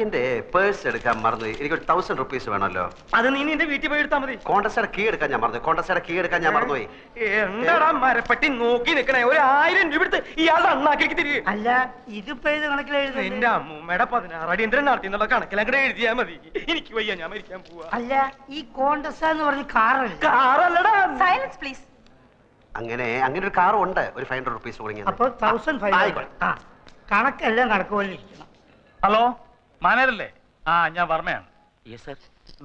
എന്റെ പേഴ്സ് എടുക്കാൻ മറന്നു. എനിക്കൊരു 1000 റുപ്പീസ് വേണമല്ലോ. അത് നീ നിന്റെ വീട്ടിൽ പോയി എടുത്താൽ മതി. കോണ്ടസയുടെ കീ എടുക്കാൻ ഞാൻ മറന്നു. കോണ്ടസയുടെ കീ എടുക്കാൻ ഞാൻ മറന്നുപോയി. എന്താടാ മരപ്പട്ടി നോക്കി നിക്കണേ? 1000 രൂപ എടുത്ത് ഇയാളുടെ അണ്ണാക്കിലേക്ക് തിരികെ. അല്ല, ഇതിപ്പോ ഏത് കണക്കിൽ എഴുതുന്നത്? എന്റെ അമ്മൂമ്മയുടെ 16 അടിയന്തരം നടത്തി എന്നുള്ള കണക്കിലങ്ങനെ എഴുതിയാ മതി. എനിക്ക് വയ്യ, ഞാൻ മരിക്കാൻ പോവാ. അല്ല, ഈ കോണ്ടസ എന്ന് പറഞ്ഞ കാറല്ല. കാറല്ലടാ. Silence please. അങ്ങനെ ഒരു കാറും ഉണ്ട്. ഒരു 500 റുപ്പീസ് കൊടുങ്ങി. അപ്പൊ 1500. ആ, കണക്കെല്ലാം കണക്ക് പോലെ ഇരിക്കണം. ഹലോ, മാനേജരല്ലേ? ഞാൻ വർമ്മയാണ്.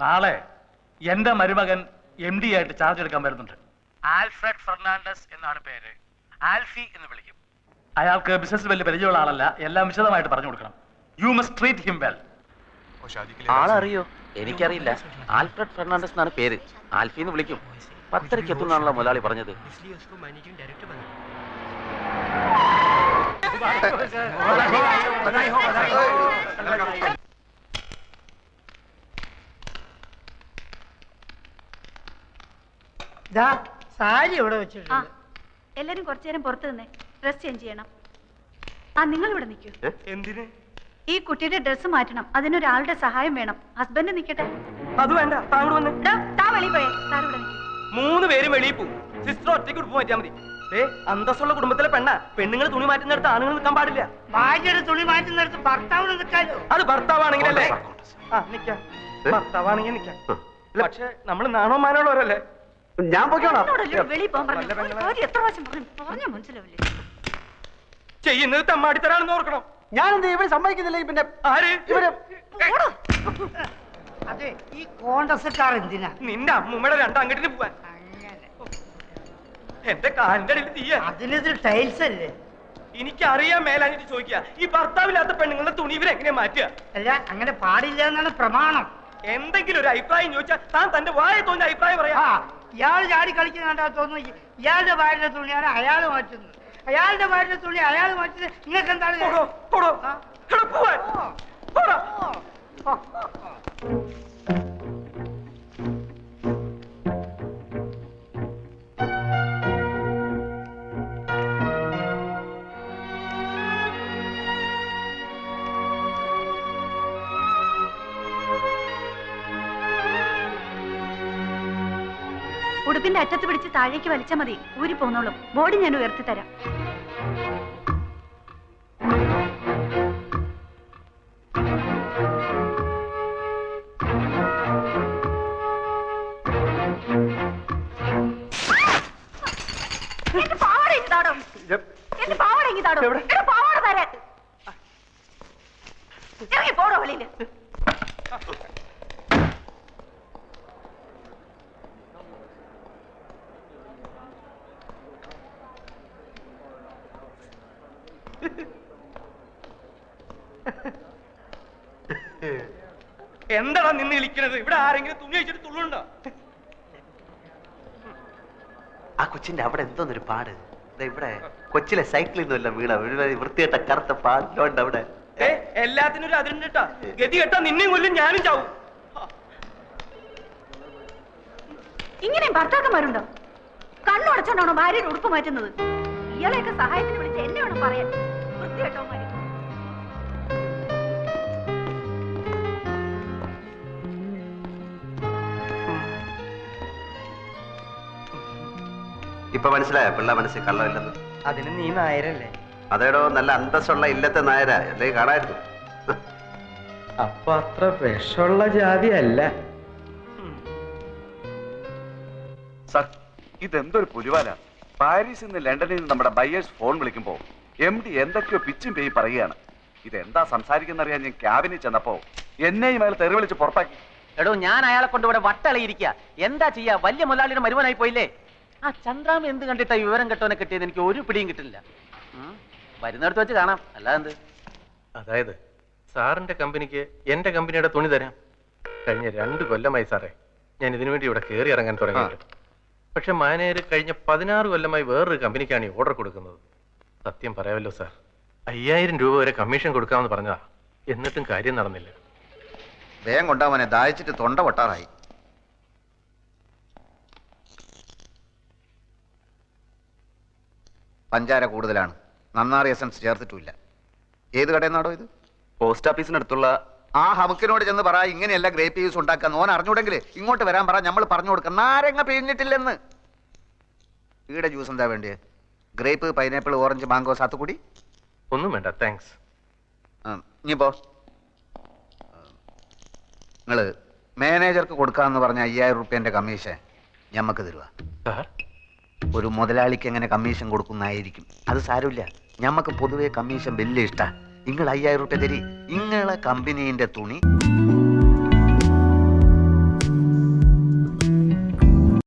നാളെ എന്റെ മരുമകൻ MD ആയിട്ട് ചാർജ് എടുക്കാൻ വരുന്നുണ്ട്. ആൽഫ്രഡ് ഫെർണാണ്ടസ് എന്നാണ് പേര്. ആൽഫി എന്ന് വിളിക്കും. അയാൾക്ക് ബിസിനസ് വലിയ പരിചയമുള്ള ആളല്ല. എല്ലാം വിശദമായിട്ട് പറഞ്ഞു കൊടുക്കണം. You must treat him well. ആളറിയോ? എനിക്കറിയില്ല. ആൽഫ്രഡ് ഫെർണാണ്ടസ് എന്നാണ് പേര്. ആൽഫി എന്ന് വിളിക്കും. 10:30 എത്തുന്നാണല്ലോ മുതലാളി പറഞ്ഞത്. സാരി ഇവിടെ വെച്ചിട്ടുണ്ട്. എല്ലാരും കുറച്ചു നേരം പുറത്തു നിന്നേ, ഡ്രസ് ചേഞ്ച് ചെയ്യണം. നിങ്ങൾ ഇവിടെ നിൽക്കൂ. എന്തിന്? ഈ കുട്ടിയുടെ ഡ്രസ് മാറ്റണം. അതിനൊരാളുടെ സഹായം വേണം. ഹസ്ബൻഡ് നിൽക്കട്ടെ. അത് വേണ്ട, താങ്കൾ വന്ന്. താ വെളിയിൽ പോയേ. സാർ ഇവിടെ നിൽക്കും. 3 പേരും വെളിയിൽ പോകും. സിസ്റ്റർ ഒറ്റയ്ക്ക് ഉടുപ്പ് മാറ്റിയാൽ മതി. അന്തസ്സുള്ള കുടുംബത്തിലെ പെണ്ണുങ്ങൾ തുണി മാറ്റുന്നിടത്ത് ആണുങ്ങൾ നിൽക്കാൻ പാടില്ല. ഭാര്യയുടെ തുണി മാറ്റുന്നിടത്ത് ഭർത്താവിന് നിൽക്കാലോ. അത് ഭർത്താവാണെങ്കിലല്ലേ? നിക്കാം. ഭർത്താവാണെങ്കിൽ നിക്കാം. പക്ഷെ നമ്മൾ നാണോ മാനോളവരല്ലേ? ഞാൻ പോയിക്കോളാം. വെളിയിൽ പോകാൻ പറഞ്ഞു. എത്ര പ്രാവശ്യം പറഞ്ഞ മനസ്സിലാവില്ലേ? ചെയ്യുന്നത് തെമ്മാടിത്തരാണെന്ന് ഓർക്കണം. ഞാനെന്ത് ഇവര് സമ്മതിക്കുന്നില്ല. പിന്നെ ആര്? ഇവര്. അതെ, ഈ കോണ്ടസക്കാർ എന്തിനാ? നിന്റെ അമ്മൂമ്മയുടെ 2 അങ്ങോട്ടിന് പോവാൻ. എന്റെ കാലിന്റെ അടിയിൽ തീയ. അതിനിത് ടൈൽസ് അല്ലേ? എനിക്കറിയാൻ മേലാഞ്ഞിട്ട് ചോദിക്കുക, ഈ ഭർത്താവില്ലാത്ത പെണ്ണുങ്ങളുടെ തുണി ഇവരെങ്ങനെ മാറ്റുക? അല്ല, അങ്ങനെ പാടില്ല എന്നാണ് പ്രമാണം. എന്തെങ്കിലും ഒരു അഭിപ്രായം ചോദിച്ചാൽ താൻ തന്റെ വായ തോന്നിയ അഭിപ്രായം പറയാ. ഇയാൾ ചാടി കളിക്കുന്നുണ്ടാ തോന്നുന്നു. ഇയാളുടെ ഭാര്യയുടെ തുണിയാണ് അയാൾ മാറ്റുന്നത്. അയാളുടെ ഭാര്യയുടെ തുണി അയാൾ മാറ്റുന്നത്. നിങ്ങൾക്ക് എന്താണ്? ഉടുപ്പിന്റെ അറ്റത്ത് പിടിച്ച് താഴേക്ക് വലിച്ചാൽ മതി. ഊരി പോന്നോളും. ബോഡി ഞാൻ ഉയർത്തി തരാം. എന്റെ പാവാട ഇങ്ങ് താടോ. എന്റെ പാവാട ഇങ്ങ് താടോ. എന്റെ പാവാട തരാൻ. ഇറങ്ങി പോടോ വെളിയില്. എന്താടാ നിന്ന് വിളിക്കണത്? ഇവിടെ ആരെങ്കിലും തുണി വെച്ചിട്ട് തുള്ളുണ്ടോ? ആ കൊച്ചിന്റെ അവിടെ എന്തോന്നൊരു പാട്. ഇവിടെ കൊച്ചിലെ സൈക്കിളിൽ നിന്നല്ല വീണ വൃത്തികെട്ട കറുത്ത പാടിലുണ്ട് അവിടെ. എല്ലാത്തിനും ഒരു അതിരുണ്ട് കേട്ടാ. ഗതി കേട്ടാ നിന്നെയും കൊല്ലും, ഞാനും ചാവും. ഇങ്ങനെയും ഭർത്താക്കന്മാരുണ്ടോ? കണ്ണുടച്ചോണ്ടാണോ ഭാര്യയുടെ ഉടുപ്പ് മാറ്റുന്നത്? ഇയാളെയൊക്കെ സഹായത്തിന് വിളിച്ച് എന്നെ വേണം പറയാൻ. വൃത്തികെട്ടവന്മാര്. ഇപ്പൊ മനസ്സിലായോ പിള്ള മനസ്സിൽ കള്ളമില്ലെന്ന്? അതിന് നീ നായരല്ലേ? അതേടോ, നല്ല അന്തസ്സുള്ള ഇല്ലത്തെ നായരാ. അല്ലെങ്കിൽ കാണായിരുന്നു. അപ്പൊ അത്ര വിഷമുള്ള ജാതി അല്ല. സർ, ഇതെന്തൊരു പുലിവാല. പാരീസിൽ നിന്ന് ലണ്ടനിൽ നിന്ന് നമ്മുടെ ബയേഴ്സ് ഫോൺ വിളിക്കുമ്പോ MD എന്തൊക്കെയോ പിച്ചും പേയി പറയുകയാണ്. ഇതെന്താ സംസാരിക്കുന്നറിയാൻ ഞാൻ ക്യാബിനിൽ ചെന്നപ്പോ എന്നെയും അയാൾ തെറി വിളിച്ച് പുറത്താക്കി. എടോ, ഞാൻ അയാളെ കൊണ്ട് ഇവിടെ വട്ടളയിരിക്കുക. എന്താ ചെയ്യാ? വലിയ മുതലാളിയുടെ മരുമനായി പോയില്ലേ? ആ ചന്ദ്രാമ എന്ത് കണ്ടിട്ടാ വിവരം കെട്ടോനെ കിട്ടിയത്? എനിക്ക് ഒരു പിടിയും കിട്ടില്ല. വരുന്നിടത്ത് വെച്ച് കാണാം. അല്ലാതെ അതായത് സാറിന്റെ കമ്പനിക്ക് എന്റെ കമ്പനിയുടെ തുണി തരാം. കഴിഞ്ഞ 2 കൊല്ലമായി സാറേ ഞാൻ ഇതിനു വേണ്ടി ഇവിടെ കയറി ഇറങ്ങാൻ തുടങ്ങിയിട്ട്. പക്ഷെ മാനേജർ കഴിഞ്ഞ 16 കൊല്ലമായി വേറൊരു കമ്പനിക്കാണ് ഈ ഓർഡർ കൊടുക്കുന്നത്. സത്യം പറയാമല്ലോ സാർ, 5000 രൂപ വരെ കമ്മീഷൻ കൊടുക്കാമെന്ന് പറഞ്ഞതാ. എന്നിട്ടും കാര്യം നടന്നില്ല. വേഗം കൊണ്ടാവനെ, ദാഹിച്ചിട്ട് തൊണ്ട പൊട്ടാറായി. പഞ്ചാര കൂടുതലാണ്. നന്നാറി എസൻസ് ചേർത്തിട്ടുമില്ല. ഏത് കടയിൽ നിന്നാടോ ഇത്? പോസ്റ്റ് ഓഫീസിനടുത്തുള്ള ആ ഹമുക്കിനോട് ചെന്ന് പറ ഇങ്ങനെയല്ല ഗ്രേപ്പ് ജ്യൂസ് ഉണ്ടാക്കാൻ. ഓൻ അറിഞ്ഞൂടെങ്കിൽ ഇങ്ങോട്ട് വരാൻ പറ, നമ്മൾ പറഞ്ഞു കൊടുക്കാം. നാരങ്ങ പിഴിഞ്ഞിട്ടില്ലെന്ന്. ഈടെ ജ്യൂസ് എന്താ വേണ്ടിയത്? Grape, pineapple, orange, mango, sathukudi? ഒന്നും വേണ്ട, താങ്ക്സ്. ഇനിയിപ്പോ നിങ്ങള് മാനേജർക്ക് കൊടുക്കാന്ന് പറഞ്ഞ 5000 റുപ്യന്റെ കമ്മീഷൻ ഞമ്മക്ക് തരുക. സാർ, ഒരു മുതലാളിക്ക് എങ്ങനെ കമ്മീഷൻ കൊടുക്കുന്നതായിരിക്കും. അത് സാരമില്ല, ഞമ്മക്ക് പൊതുവെ കമ്മീഷൻ വലിയ ഇഷ്ടാ. നിങ്ങൾ 5000 റുപ്യ തരി. നിങ്ങളെ കമ്പനീന്റെ തുണി